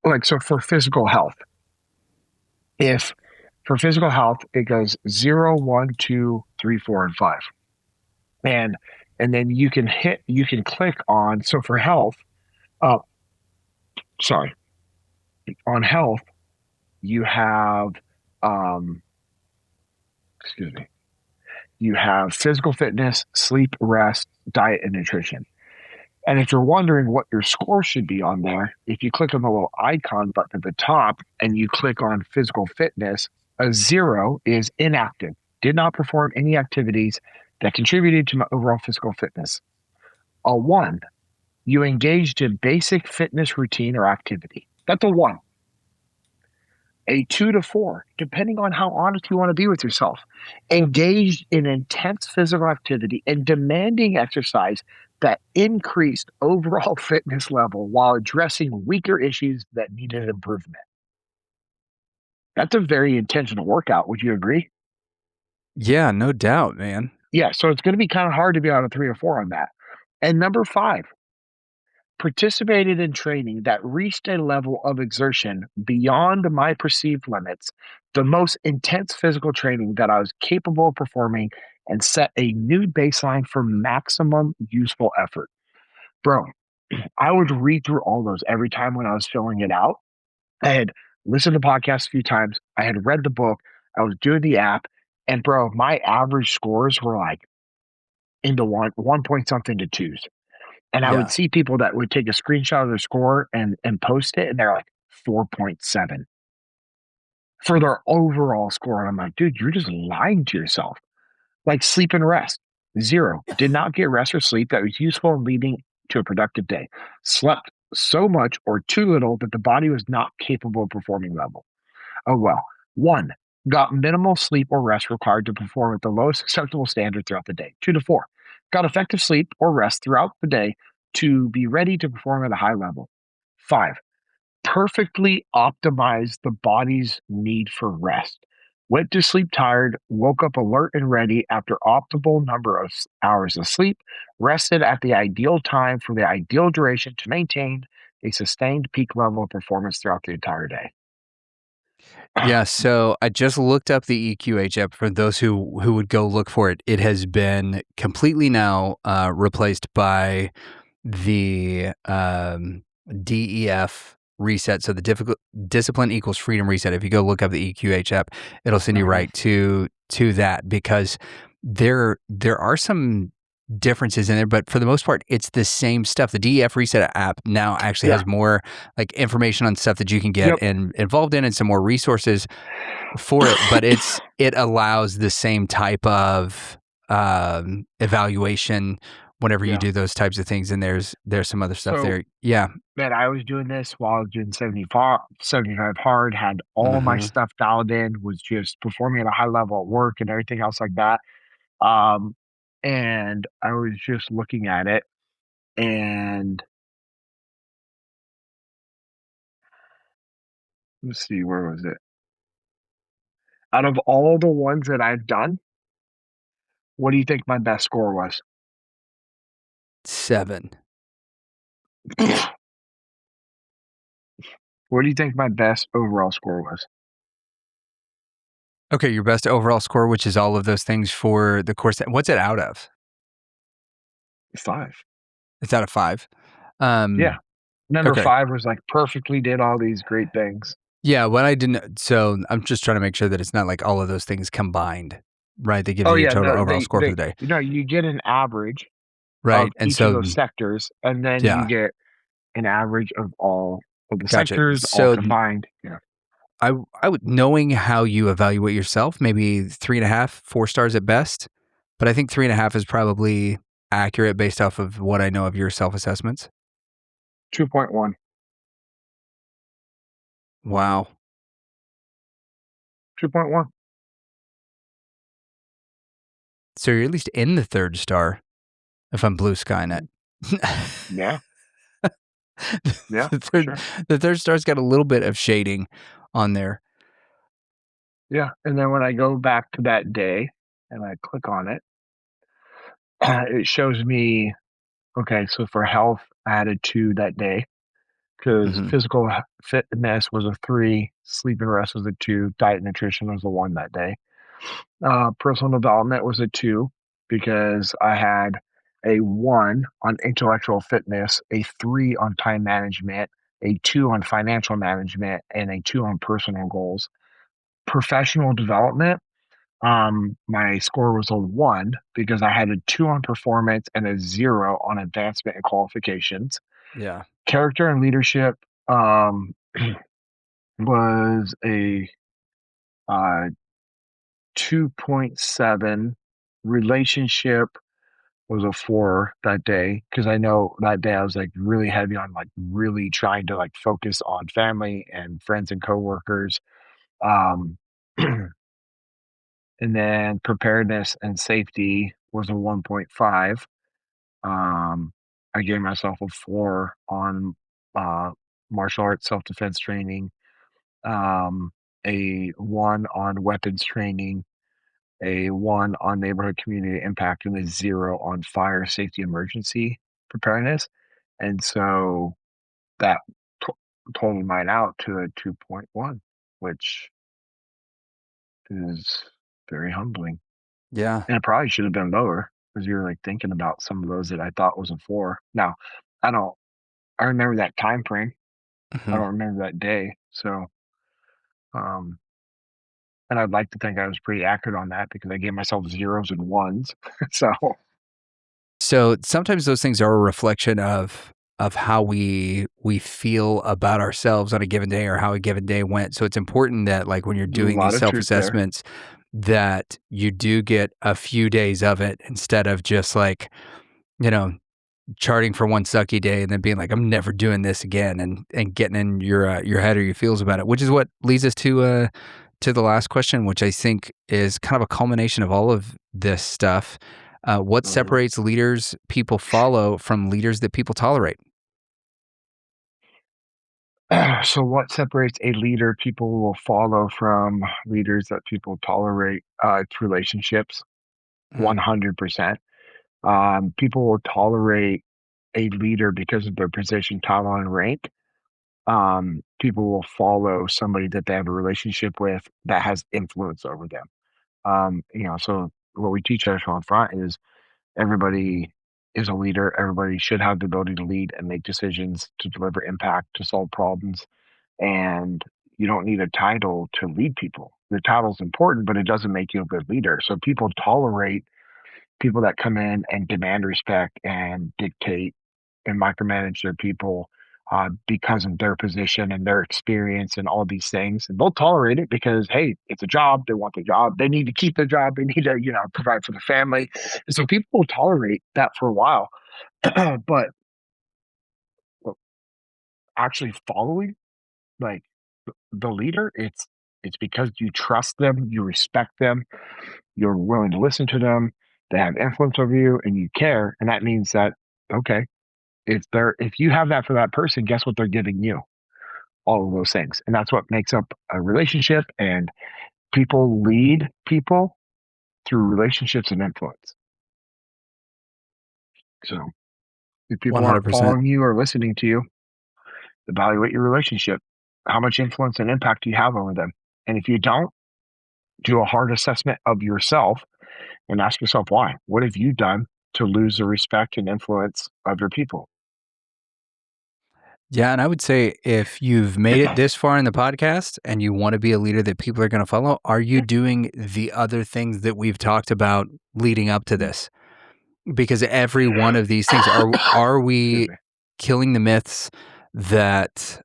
like, so for physical health, if for physical health it goes 0, 1, 2, 3, 4, and 5, and then you can click on, so for health, uh sorry, on health you have um excuse me, you have physical fitness, sleep, rest, diet, and nutrition. And if you're wondering what your score should be on there, if you click on the little icon button at the top and you click on physical fitness, a 0 is inactive, did not perform any activities that contributed to my overall physical fitness. A 1, you engaged in basic fitness routine or activity. That's a 1. A 2 to 4, depending on how honest you want to be with yourself, engaged in intense physical activity and demanding exercise that increased overall fitness level while addressing weaker issues that needed improvement. That's a very intentional workout. Would you agree? Yeah, no doubt, man. Yeah. So it's going to be kind of hard to be on a 3 or 4 on that. And number five, participated in training that reached a level of exertion beyond my perceived limits, the most intense physical training that I was capable of performing, and set a new baseline for maximum useful effort. Bro, I would read through all those every time when I was filling it out. I had listened to podcasts a few times. I had read the book. I was doing the app. And bro, my average scores were like into one point something to twos. And I would Yeah. see people that would take a screenshot of their score and post it, and they're like 4.7 for their overall score. And I'm like, dude, you're just lying to yourself. Like sleep and rest, zero. Did not get rest or sleep that was useful in leading to a productive day. Slept so much or too little that the body was not capable of performing level. Oh, well. One, got minimal sleep or rest required to perform at the lowest acceptable standard throughout the day. 2 to 4, got effective sleep or rest throughout the day to be ready to perform at a high level. 5, perfectly optimized the body's need for rest. Went to sleep tired, woke up alert and ready after optimal number of hours of sleep, rested at the ideal time for the ideal duration to maintain a sustained peak level of performance throughout the entire day. Yeah, so I just looked up the EQH app for those who would go look for it. It has been completely now replaced by the DEF reset. So the discipline equals freedom reset. If you go look up the EQH app, it'll send you Mhm. right to that because there are some differences in there, but for the most part, it's the same stuff. The DEF reset app now actually Yeah. has more like information on stuff that you can get Yep. and involved in and some more resources for it, but it allows the same type of evaluation whenever you Yeah. do those types of things. And there's some other stuff So, there. Yeah. man, I was doing this while I was doing 75 hard, had all my Hmm. stuff dialed in, was just performing at a high level at work and everything else like that. Um, and I was just looking at it, and let's see, where was it? Out of all the ones that I've done, what do you think my best score was? 7. What do you think my best overall score was? Okay, your best overall score, which is all of those things for the course. What's it out of? 5. It's out of 5. Yeah. Number Okay. 5 was like perfectly did all these great things. Yeah, what I didn't so I'm just trying to make sure that it's not like all of those things combined, right? That gives Oh you a yeah, total no, overall score for the day. you get an average of Right. And each of so those sectors, and then you yeah, get an average of all of the gotcha. sectors all So combined. Yeah. I would knowing how you evaluate yourself, maybe 3.5, 4 stars at best. But I think 3.5 is probably accurate based off of what I know of your self assessments. 2.1. Wow. 2.1. So you're at least in the 3rd star if I'm blue skying it. Yeah. Yeah, the for third sure. the 3rd star's got a little bit of shading on there. Yeah. And then when I go back to that day and I click on it, it shows me, okay, so for health, I had a 2 that day because Hmm. physical fitness was a 3, sleep and rest was a 2, diet and nutrition was a 1 that day. Personal development was a 2 because I had a 1 on intellectual fitness, a 3 on time management, a 2 on financial management, and a 2 on personal goals. Professional development, my score was a 1 because I had a 2 on performance and a 0 on advancement and qualifications. Yeah. Character and leadership, um, was a uh, 2.7. Relationship was a 4 that day because I know that day I was like really heavy on like really trying to like focus on family and friends and coworkers. Um, and then preparedness and safety was a 1.5. I gave myself a 4 on uh, martial arts self-defense training, a 1 on weapons training, a 1 on neighborhood community impact, and a 0 on fire safety emergency preparedness. And so that to totaled mine out to a 2.1, which is very humbling. Yeah. And it probably should have been lower because you were like thinking about some of those that I thought was a 4. Now, I don't I remember that time frame. I Mhm. don't remember that day. So, um, and I'd like to think I was pretty accurate on that because I gave myself zeros and ones. So, So sometimes those things are a reflection of how we feel about ourselves on a given day or how a given day went. So it's important that like when you're there's a doing lot these of truth there. self-assessments that you do get a few days of it instead of just like, you know, charting for one sucky day and then being like, I'm never doing this again and getting in your head or your feels about it, which is what leads us to the last question, which I think is kind of a culmination of all of this stuff. What Mhm. separates leaders people follow from leaders that people tolerate? So, what separates a leader people will follow from leaders that people tolerate? It's relationships, Mm, 100%. People will tolerate a leader because of their position, title, and rank. People will follow somebody that they have a relationship with that has influence over them. So what we teach at Echelon Front is everybody is a leader. Everybody should have the ability to lead and make decisions, to deliver impact, to solve problems. And you don't need a title to lead people. The title's important, but it doesn't make you a good leader. So people tolerate people that come in and demand respect and dictate and micromanage their people because of their position and their experience and all these things. And they'll tolerate it because, hey, it's a job. They want the job. They need to keep their job. They need to, provide for the family. And so people will tolerate that for a while. But actually following, like the leader, it's because you trust them, you respect them, you're willing to listen to them, they have influence over you, and you care. And that means that, okay, if you have that for that person, guess what they're giving you? All of those things. And that's what makes up a relationship. And people lead people through relationships and influence. So if people aren't 100%. following you or listening to you, evaluate your relationship. How much influence and impact do you have over them? And if you don't, do a hard assessment of yourself and ask yourself why. What have you done to lose the respect and influence of your people? Yeah, and I would say if you've made it this far in the podcast and you want to be a leader that people are going to follow, are you doing the other things that we've talked about leading up to this? Because every one of these things are Excuse we me. killing the myths that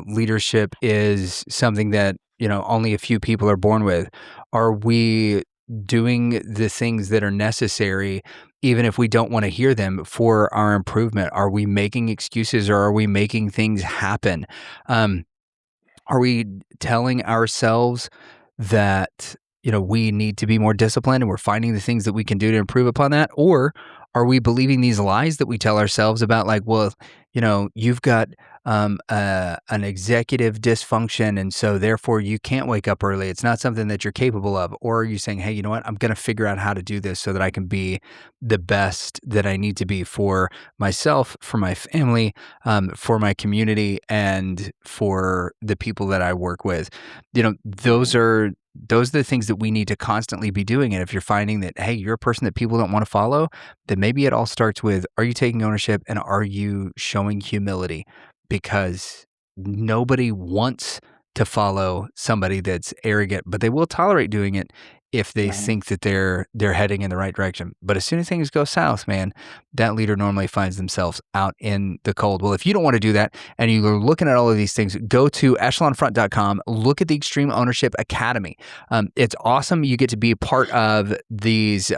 leadership is something that only a few people are born with? Are we doing the things that are necessary even if we don't want to hear them for our improvement? Are we making excuses or are we making things happen? um, are we telling ourselves that, we need to be more disciplined and we're finding the things that we can do to improve upon that? Or are we believing these lies that we tell ourselves about like, well, you've got an executive dysfunction and so therefore you can't wake up early. It's not something that you're capable of. Or are you saying, hey, you know what? I'm going to figure out how to do this so that I can be the best that I need to be for myself, for my family, for my community and for the people that I work with. Mhm. Those are the things that we need to constantly be doing. And if you're finding that, hey, you're a person that people don't want to follow, then maybe it all starts with, are you taking ownership and are you showing humility? Because nobody wants to follow somebody that's arrogant, but they will tolerate doing it if they Mhm. think that they're heading in the right direction. But as soon as things go south, man, that leader normally finds themselves out in the cold. Well, if you don't want to do that and you're looking at all of these things, go to echelonfront.com, look at the Extreme Ownership Academy. It's awesome. You get to be a part of these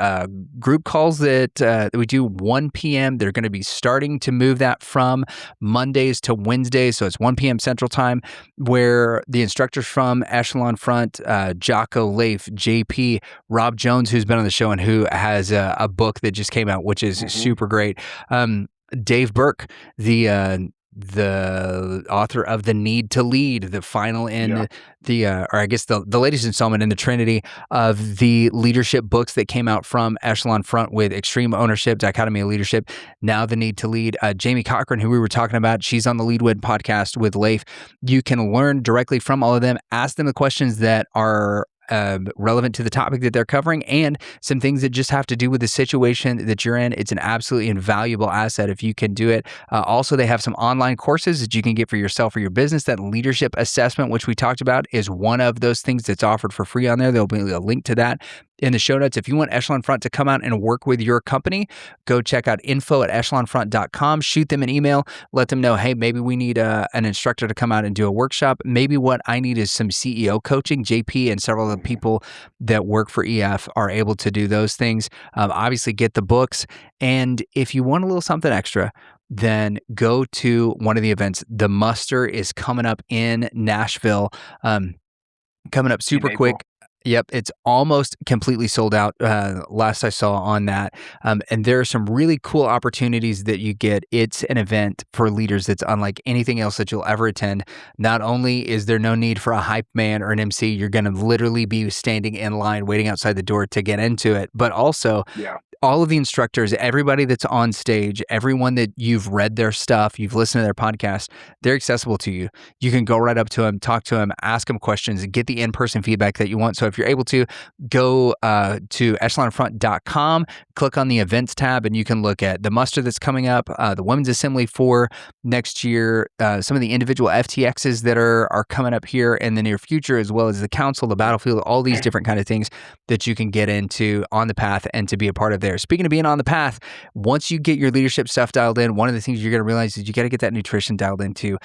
group calls that we do 1 p.m. They're going to be starting to move that from Mondays to Wednesdays. So it's 1 p.m. Central Time, where the instructors from Echelon Front, Jocko, Leif, JP, JP, Rob Jones, who's been on the show and who has a book that just came out, which is super great. Dave Burke, the author of The Need to Lead, the final in or I guess the latest installment in the Trinity of the leadership books that came out from Echelon Front with Extreme Ownership, Dichotomy of Leadership, now The Need to Lead. Jamie Cochran, who we were talking about, she's on the Lead Win podcast with Leif. You can learn directly from all of them, ask them the questions that are relevant to the topic that they're covering, and some things that just have to do with the situation that you're in. It's an absolutely invaluable asset if you can do it. Also, they have some online courses that you can get for yourself or your business. That leadership assessment, which we talked about, is one of those things that's offered for free on there. There'll be a link to that in the show notes. If you want Echelon Front to come out and work with your company, go check out info@echelonfront.com. Shoot them an email. Let them know, hey, maybe we need an instructor to come out and do a workshop. Maybe what I need is some CEO coaching. JP and several of the people that work for EF are able to do those things. Obviously, get the books. And if you want a little something extra, then go to one of the events. The Muster is coming up in Nashville, coming up super quick. Yep, it's almost completely sold out, last I saw on that. And there are some really cool opportunities that you get. It's an event for leaders that's unlike anything else that you'll ever attend. Not only is there no need for a hype man or an MC, you're going to literally be standing in line waiting outside the door to get into it, but also all of the instructors, everybody that's on stage, everyone that you've read their stuff, you've listened to their podcast, they're accessible to you. You can go right up to them, talk to them, ask them questions, get the in-person feedback that you want. So if you're able to, go to echelonfront.com, click on the events tab, and you can look at the muster that's coming up, the women's assembly for next year, some of the individual FTXs that are coming up here in the near future, as well as the council, the battlefield, all these different kind of things that you can get into on the path and to be a part of there. Speaking of being on the path, once you get your leadership stuff dialed in, one of the things you're going to realize is you got to get that nutrition dialed in too.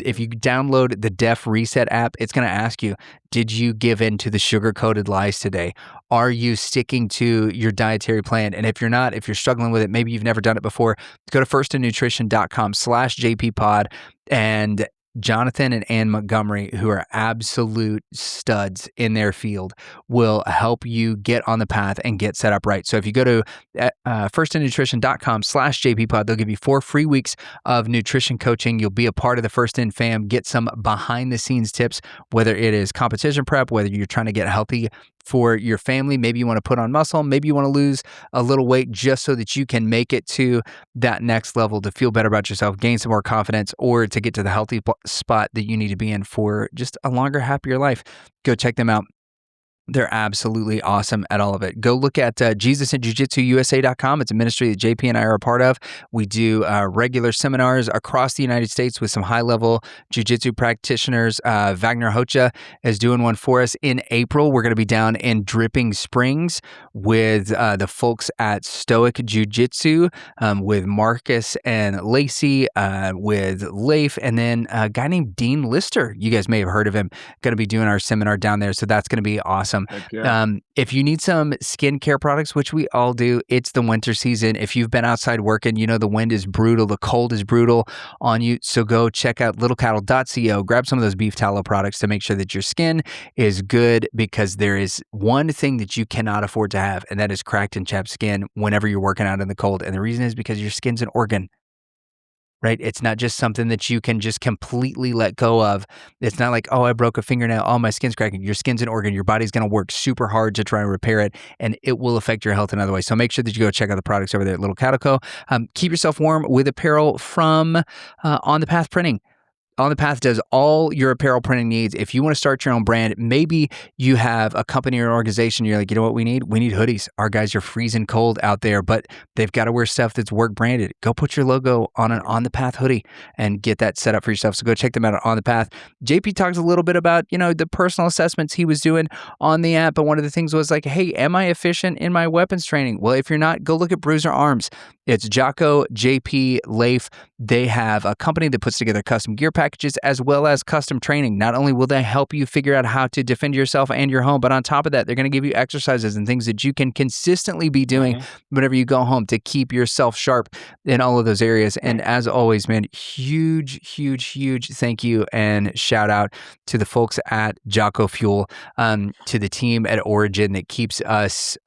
If you download the Def Reset app, it's going to ask you, did you give in to the sugar-coated lies today? Are you sticking to your dietary plan? And if you're not, if you're struggling with it, maybe you've never done it before, go to firstinnutrition.com/JPpod, and Jonathan and Ann Montgomery, who are absolute studs in their field, will help you get on the path and get set up right. So if you go to firstinnutrition.com/JPpod, they'll give you 4 free weeks of nutrition coaching. You'll be a part of the First In fam, get some behind the scenes tips, whether it is competition prep, whether you're trying to get healthy for your family, maybe you want to put on muscle, maybe you want to lose a little weight just so that you can make it to that next level to feel better about yourself, gain some more confidence, or to get to the healthy spot that you need to be in for just a longer, happier life. Go check them out. They're absolutely awesome at all of it. Go look at JesusandJujitsuUSA.com. It's a ministry that JP and I are a part of. We do regular seminars across the United States with some high-level jiu-jitsu practitioners. Wagner Hocha is doing one for us in April. We're going to be down in Dripping Springs with the folks at Stoic Jiu-Jitsu, with Marcus and Lacey, with Leif, and then a guy named Dean Lister. You guys may have heard of him. Going to be doing our seminar down there, so that's going to be awesome. If you need some skincare products, which we all do, it's the winter season. If you've been outside working, you know the wind is brutal, the cold is brutal on you. So go check out littlecattle.co, grab some of those beef tallow products to make sure that your skin is good, because there is one thing that you cannot afford to have, and that is cracked and chapped skin whenever you're working out in the cold. And the reason is because your skin's an organ. Right? It's not just something that you can just completely let go of. It's not like, oh, I broke a fingernail, oh, my skin's cracking. Your skin's an organ. Your body's going to work super hard to try and repair it, and it will affect your health in other ways. So make sure that you go check out the products over there at Little Cattle Co. Keep yourself warm with apparel from On the Path Printing. On the Path does all your apparel printing needs. If you want to start your own brand, maybe you have a company or an organization, you're like, you know what we need? We need hoodies. Our guys are freezing cold out there, but they've got to wear stuff that's work branded. Go put your logo on an On the Path hoodie and get that set up for yourself. So go check them out On the Path. JP talks a little bit about, the personal assessments he was doing on the app. And one of the things was like, hey, am I efficient in my weapons training? Well, if you're not, go look at Bruiser Arms. It's Jocko, JP, Leif. They have a company that puts together custom gear packages as well as custom training. Not only will they help you figure out how to defend yourself and your home, but on top of that, they're going to give you exercises and things that you can consistently be doing whenever you go home to keep yourself sharp in all of those areas. And as always, man, huge thank you and shout out to the folks at Jocko Fuel, to the team at Origin that keeps us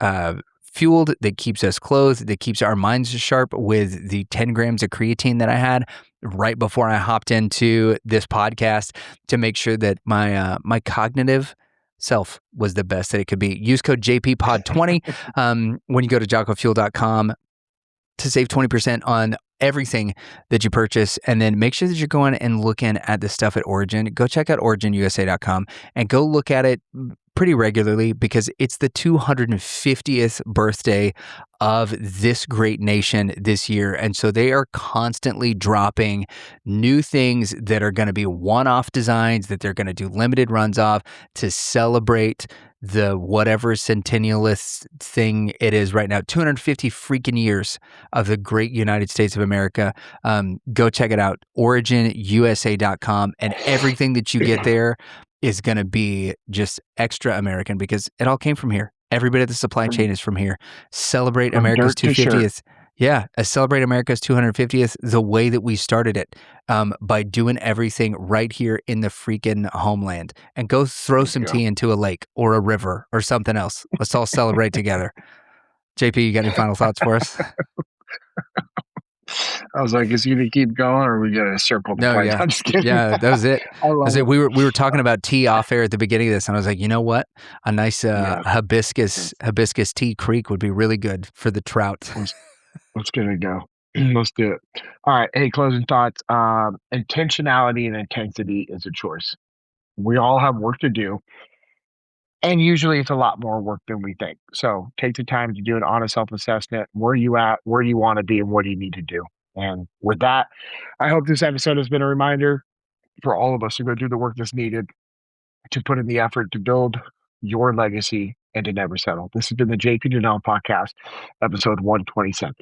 fueled, that keeps us clothed, that keeps our minds sharp with the 10 grams of creatine that I had right before I hopped into this podcast to make sure that my cognitive self was the best that it could be. Use code JPPod20 when you go to jockofuel.com to save 20% on everything that you purchase. And then make sure that you're going and looking at the stuff at Origin. Go check out originusa.com and go look at it pretty regularly because it's the 250th birthday of this great nation this year. And so they are constantly dropping new things that are going to be one-off designs that they're going to do limited runs of to celebrate the whatever centennialist thing it is right now. 250 freaking years of the great United States of America. Go check it out, originusa.com, and everything that you get there is going to be just extra American because it all came from here. Every bit of the supply chain is from here. Celebrate From America's dirt to shirt. 250th. Yeah, celebrate America's 250th the way that we started it, by doing everything right here in the freaking homeland. And go throw some tea into a lake or a river or something else. Let's all celebrate together. JP, you got any final thoughts for us? I was like, is he going to keep going or are we going to circle the place? I'm just kidding. Yeah, that was it. I love it. We were talking about tea off air at the beginning of this, and I was like, you know what? A nice hibiscus tea creek would be really good for the trout. Let's get it go. Let's do it. All right. Hey, closing thoughts. Intentionality and intensity is a choice. We all have work to do. And usually it's a lot more work than we think. So take the time to do an honest self-assessment. Where are you at? Where do you want to be? And what do you need to do? And with that, I hope this episode has been a reminder for all of us to go do the work that's needed to put in the effort to build your legacy and to never settle. This has been the JP Dinnell podcast, episode 127.